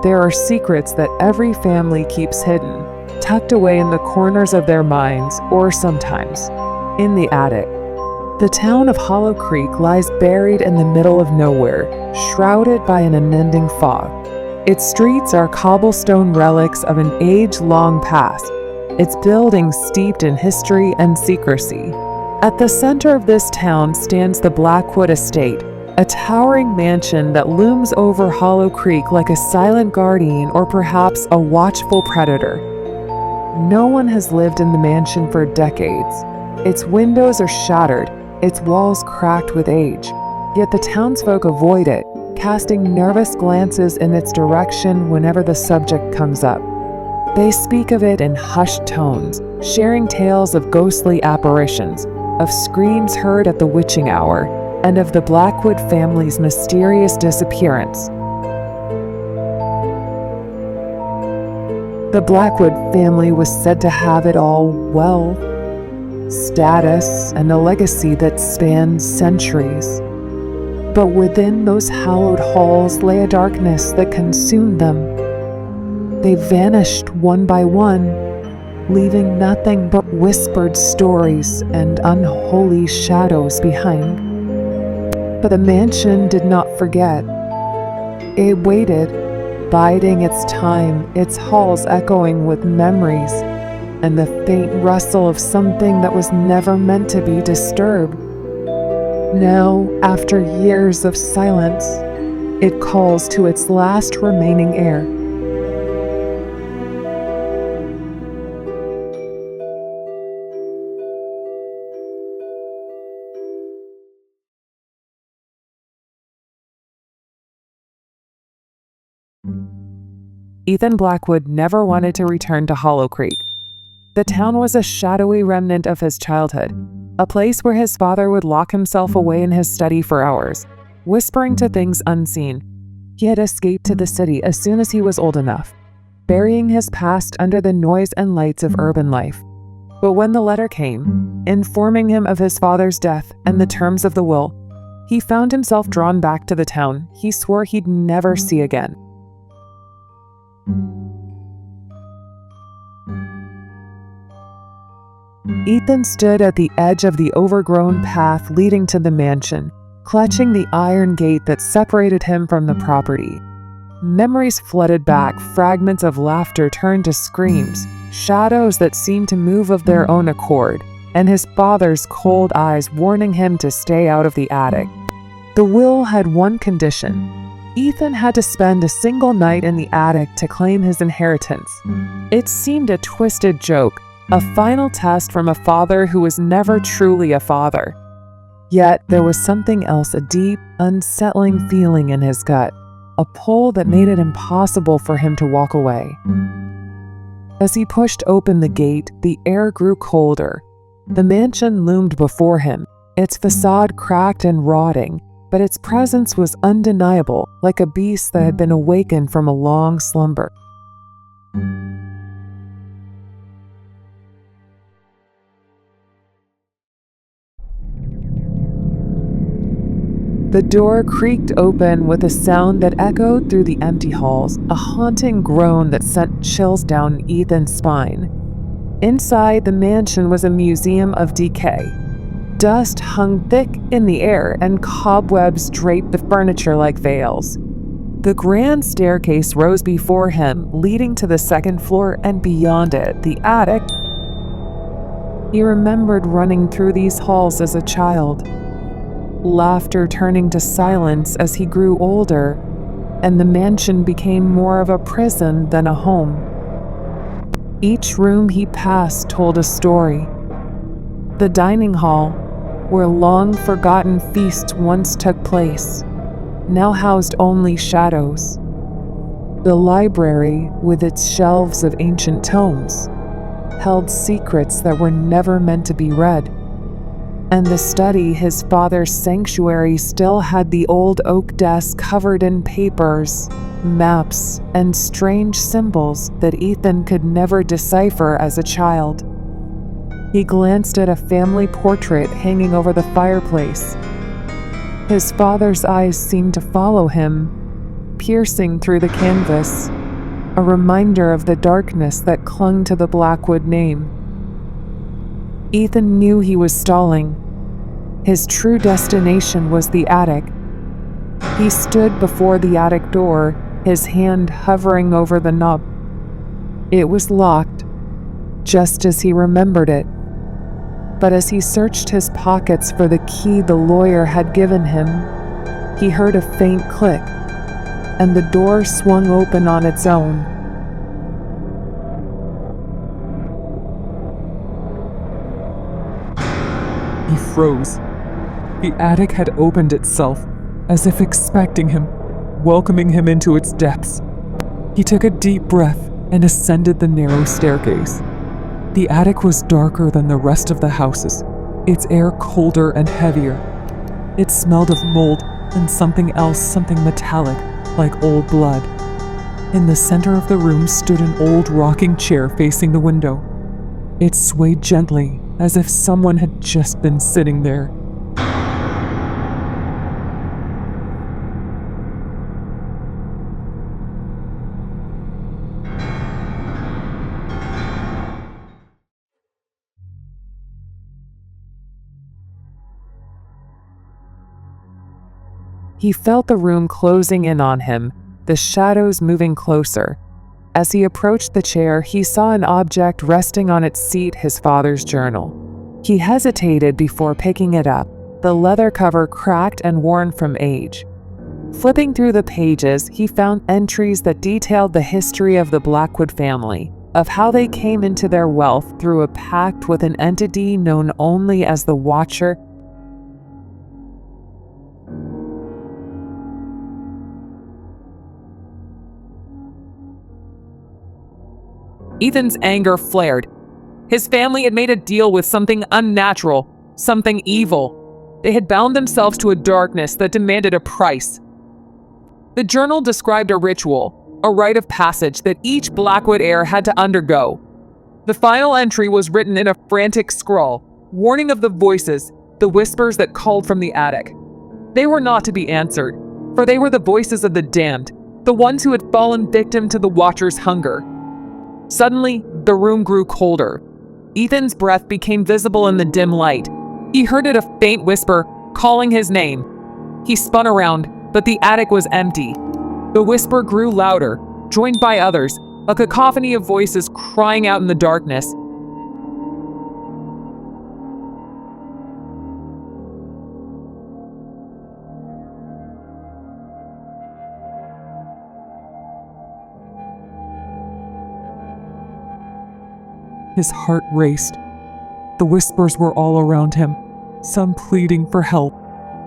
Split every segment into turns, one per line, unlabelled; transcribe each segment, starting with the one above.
There are secrets that every family keeps hidden, tucked away in the corners of their minds, or sometimes in the attic. The town of Hollow Creek lies buried in the middle of nowhere, shrouded by an unending fog. Its streets are cobblestone relics of an age-long past, its buildings steeped in history and secrecy. At the center of this town stands the Blackwood Estate, a towering mansion that looms over Hollow Creek like a silent guardian or perhaps a watchful predator. No one has lived in the mansion for decades. Its windows are shattered, its walls cracked with age, yet the townsfolk avoid it, casting nervous glances in its direction whenever the subject comes up. They speak of it in hushed tones, sharing tales of ghostly apparitions, of screams heard at the witching hour, and of the Blackwood family's mysterious disappearance. The Blackwood family was said to have it all: wealth, status, and a legacy that spanned centuries. But within those hallowed halls lay a darkness that consumed them. They vanished one by one, leaving nothing but whispered stories and unholy shadows behind. But the mansion did not forget. It waited, biding its time, its halls echoing with memories and the faint rustle of something that was never meant to be disturbed. Now, after years of silence, it calls to its last remaining heir. Ethan Blackwood never wanted to return to Hollow Creek. The town was a shadowy remnant of his childhood, a place where his father would lock himself away in his study for hours, whispering to things unseen. He had escaped to the city as soon as he was old enough, burying his past under the noise and lights of urban life. But when the letter came, informing him of his father's death and the terms of the will, he found himself drawn back to the town he swore he'd never see again. Ethan stood at the edge of the overgrown path leading to the mansion, clutching the iron gate that separated him from the property. Memories flooded back, fragments of laughter turned to screams, shadows that seemed to move of their own accord, and his father's cold eyes warning him to stay out of the attic. The will had one condition. Ethan had to spend a single night in the attic to claim his inheritance. It seemed a twisted joke, a final test from a father who was never truly a father. Yet there was something else, a deep, unsettling feeling in his gut, a pull that made it impossible for him to walk away. As he pushed open the gate, the air grew colder. The mansion loomed before him, its facade cracked and rotting, but its presence was undeniable, like a beast that had been awakened from a long slumber. The door creaked open with a sound that echoed through the empty halls, a haunting groan that sent chills down Ethan's spine. Inside the mansion was a museum of decay. Dust hung thick in the air, and cobwebs draped the furniture like veils. The grand staircase rose before him, leading to the second floor and beyond it, the attic. He remembered running through these halls as a child, laughter turning to silence as he grew older, and the mansion became more of a prison than a home. Each room he passed told a story. The dining hall, where long-forgotten feasts once took place, now housed only shadows. The library, with its shelves of ancient tomes, held secrets that were never meant to be read. And the study, his father's sanctuary, still had the old oak desk covered in papers, maps, and strange symbols that Ethan could never decipher as a child. He glanced at a family portrait hanging over the fireplace. His father's eyes seemed to follow him, piercing through the canvas, a reminder of the darkness that clung to the Blackwood name. Ethan knew he was stalling. His true destination was the attic. He stood before the attic door, his hand hovering over the knob. It was locked, just as he remembered it. But as he searched his pockets for the key the lawyer had given him, he heard a faint click, and the door swung open on its own.
He froze. The attic had opened itself, as if expecting him, welcoming him into its depths. He took a deep breath and ascended the narrow staircase. The attic was darker than the rest of the houses, its air colder and heavier. It smelled of mold and something else, something metallic, like old blood. In the center of the room stood an old rocking chair facing the window. It swayed gently, as if someone had just been sitting there.
He felt the room closing in on him, the shadows moving closer. As he approached the chair, he saw an object resting on its seat, his father's journal. He hesitated before picking it up, the leather cover cracked and worn from age. Flipping through the pages, he found entries that detailed the history of the Blackwood family, of how they came into their wealth through a pact with an entity known only as the Watcher.
Ethan's anger flared. His family had made a deal with something unnatural, something evil. They had bound themselves to a darkness that demanded a price. The journal described a ritual, a rite of passage that each Blackwood heir had to undergo. The final entry was written in a frantic scrawl, warning of the voices, the whispers that called from the attic. They were not to be answered, for they were the voices of the damned, the ones who had fallen victim to the Watcher's hunger. Suddenly, the room grew colder. Ethan's breath became visible in the dim light. He heard it, a faint whisper, calling his name. He spun around, but the attic was empty. The whisper grew louder, joined by others, a cacophony of voices crying out in the darkness.
His heart raced. The whispers were all around him, some pleading for help,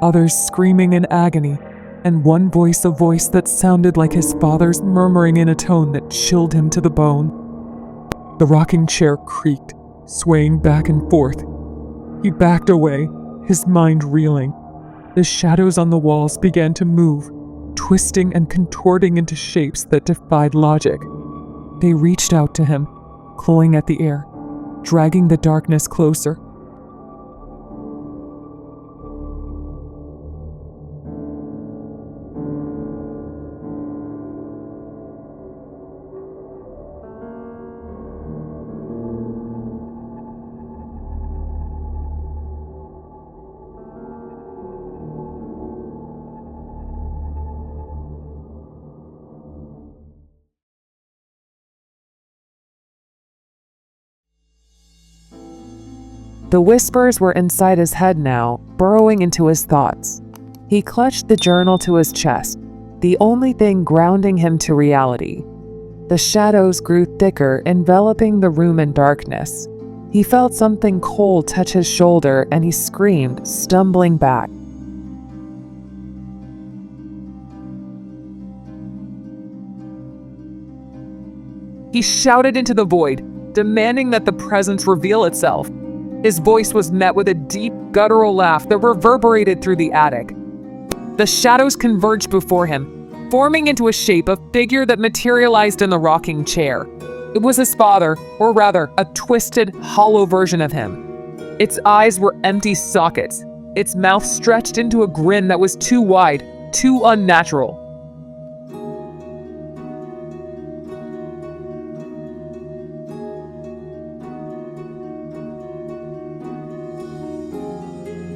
others screaming in agony, and one voice, a voice that sounded like his father's, murmuring in a tone that chilled him to the bone. The rocking chair creaked, swaying back and forth. He backed away, his mind reeling. The shadows on the walls began to move, twisting and contorting into shapes that defied logic. They reached out to him, clawing at the air, dragging the darkness closer.
The whispers were inside his head now, burrowing into his thoughts. He clutched the journal to his chest, the only thing grounding him to reality. The shadows grew thicker, enveloping the room in darkness. He felt something cold touch his shoulder, and he screamed, stumbling back.
He shouted into the void, demanding that the presence reveal itself. His voice was met with a deep, guttural laugh that reverberated through the attic. The shadows converged before him, forming into a shape, a figure that materialized in the rocking chair. It was his father, or rather, a twisted, hollow version of him. Its eyes were empty sockets, its mouth stretched into a grin that was too wide, too unnatural.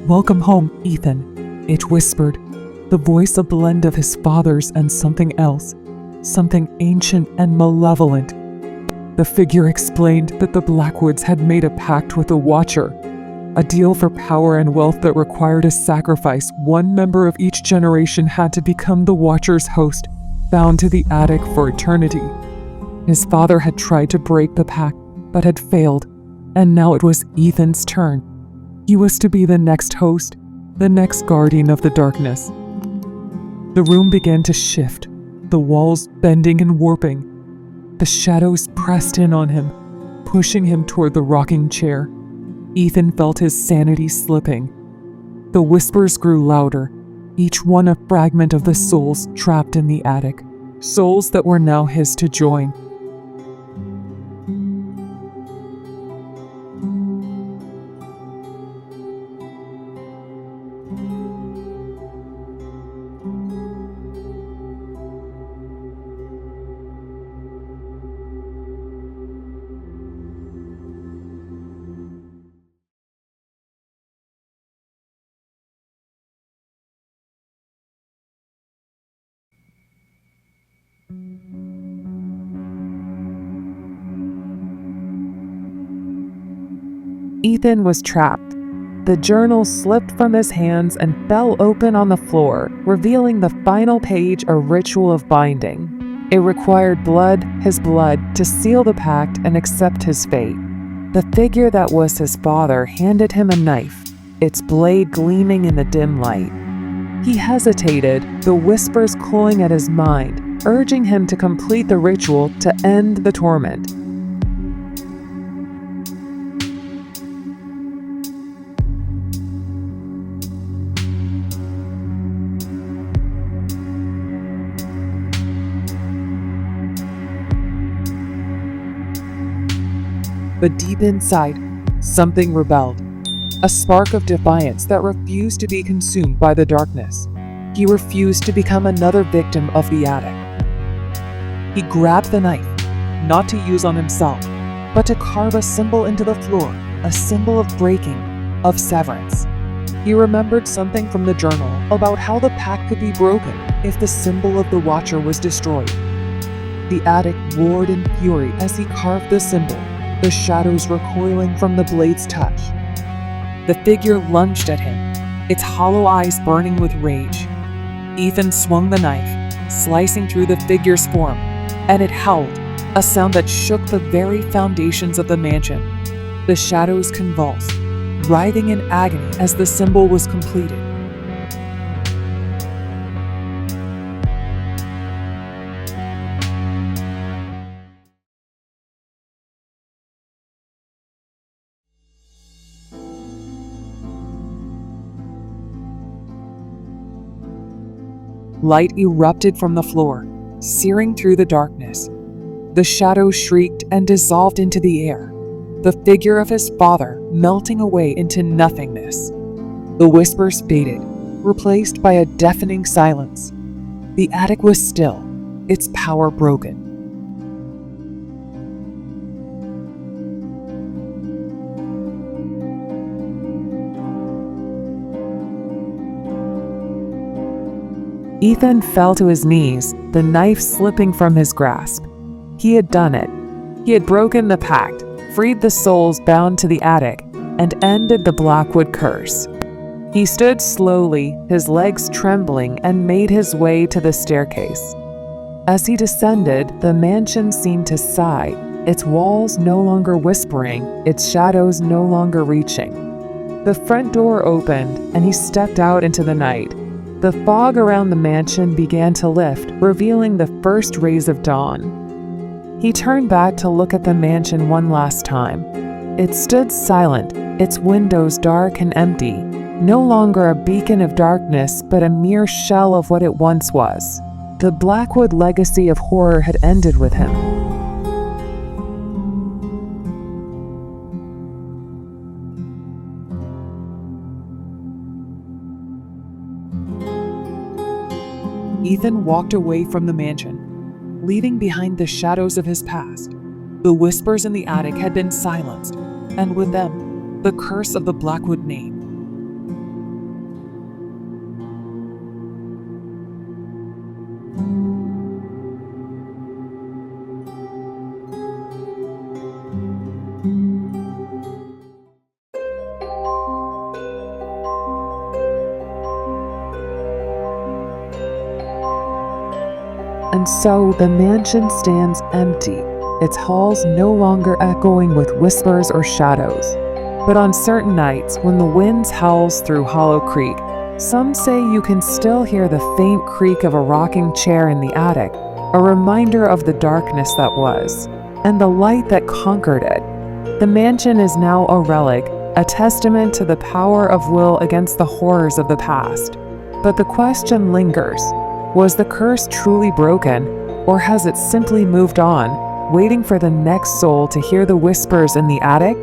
"Welcome home, Ethan," it whispered, the voice a blend of his father's and something else, something ancient and malevolent. The figure explained that the Blackwoods had made a pact with the Watcher, a deal for power and wealth that required a sacrifice. One member of each generation had to become the Watcher's host, bound to the attic for eternity. His father had tried to break the pact, but had failed, and now it was Ethan's turn. He was to be the next host, the next guardian of the darkness. The room began to shift, the walls bending and warping. The shadows pressed in on him, pushing him toward the rocking chair. Ethan felt his sanity slipping. The whispers grew louder, each one a fragment of the souls trapped in the attic, souls that were now his to join.
Ethan was trapped. The journal slipped from his hands and fell open on the floor, revealing the final page, a ritual of binding. It required his blood, to seal the pact and accept his fate. The figure that was his father handed him a knife, its blade gleaming in the dim light. He hesitated, the whispers clawing at his mind, urging him to complete the ritual to end the torment. But deep inside, something rebelled. A spark of defiance that refused to be consumed by the darkness. He refused to become another victim of the attic. He grabbed the knife, not to use on himself, but to carve a symbol into the floor, a symbol of breaking, of severance. He remembered something from the journal about how the pact could be broken if the symbol of the Watcher was destroyed. The attic roared in fury as he carved the symbol, the shadows recoiling from the blade's touch. The figure lunged at him, its hollow eyes burning with rage. Ethan swung the knife, slicing through the figure's form, and it howled, a sound that shook the very foundations of the mansion. The shadows convulsed, writhing in agony as the symbol was completed. Light erupted from the floor, searing through the darkness. The shadows shrieked and dissolved into the air, the figure of his father melting away into nothingness. The whispers faded, replaced by a deafening silence. The attic was still, its power broken. Ethan fell to his knees, the knife slipping from his grasp. He had done it. He had broken the pact, freed the souls bound to the attic, and ended the Blackwood curse. He stood slowly, his legs trembling, and made his way to the staircase. As he descended, the mansion seemed to sigh, its walls no longer whispering, its shadows no longer reaching. The front door opened, and he stepped out into the night. The fog around the mansion began to lift, revealing the first rays of dawn. He turned back to look at the mansion one last time. It stood silent, its windows dark and empty, no longer a beacon of darkness, but a mere shell of what it once was. The Blackwood legacy of horror had ended with him. Ethan walked away from the mansion, leaving behind the shadows of his past. The whispers in the attic had been silenced, and with them, the curse of the Blackwood name. and so the mansion stands empty, its halls no longer echoing with whispers or shadows. But on certain nights, when the wind howls through Hollow Creek, some say you can still hear the faint creak of a rocking chair in the attic, a reminder of the darkness that was, and the light that conquered it. The mansion is now a relic, a testament to the power of will against the horrors of the past. But the question lingers, was the curse truly broken, or has it simply moved on, waiting for the next soul to hear the whispers in the attic?